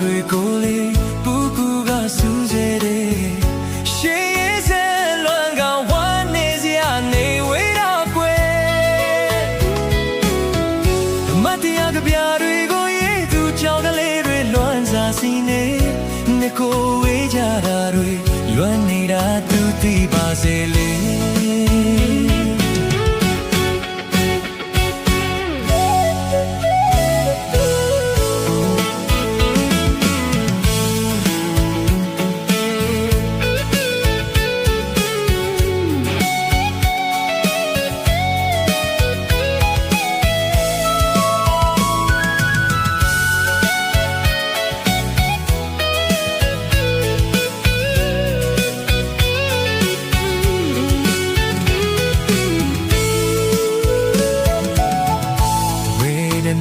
တွေကိုလေပူပူကစူးစေတယ်ရှေးရဲစဲလွန်ကဝမ်းနေစရာနေဝေးတော့ကွယ်မတရားကပြတွေကိုရေးသူကြောင့်ကလေးတွေလွမ်းစားစီနေနေကိုဝေးကြတာတွေလွမ်းနေတာသူသိပါစေလေ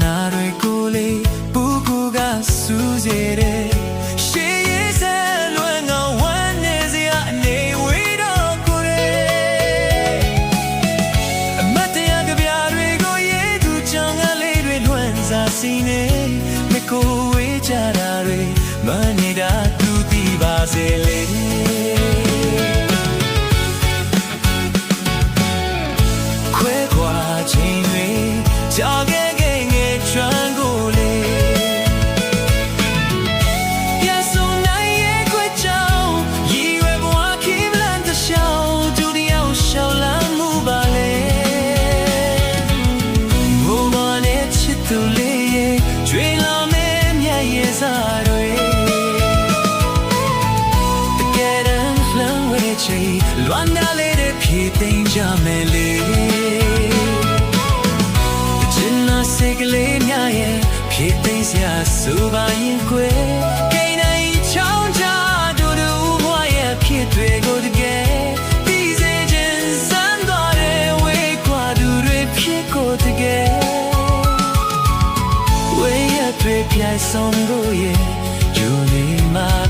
နာတွေကိုလေပူပူကစူးစေတယ်ရှေးရဲစဲလွန်ကဝမ်းနေစရာအနေဝေးတော့ကိုယ်အမတ်တရားကပြတွေကိုရေးသူချောင်းကလေးတွေလွမ်းစားစီနေမကိုဝေးကြတာတွေမနေတာသူသိပါစေလေခွဲခွာခြင်းတွေကြောက်ခဲ့穿过嘞，别送那夜归家，以为不阿起不烂的笑，注定要笑烂木巴嘞。我把你吃透嘞，追了没面也啥对，得给人冷为谁，乱打嘞的皮丁家没嘞。这个雷鸟也撇等下手把烟灰，给那一场家都的无花也撇对过的给，第三件三多的为挂都对撇过的给，为也对撇送过也，就你妈。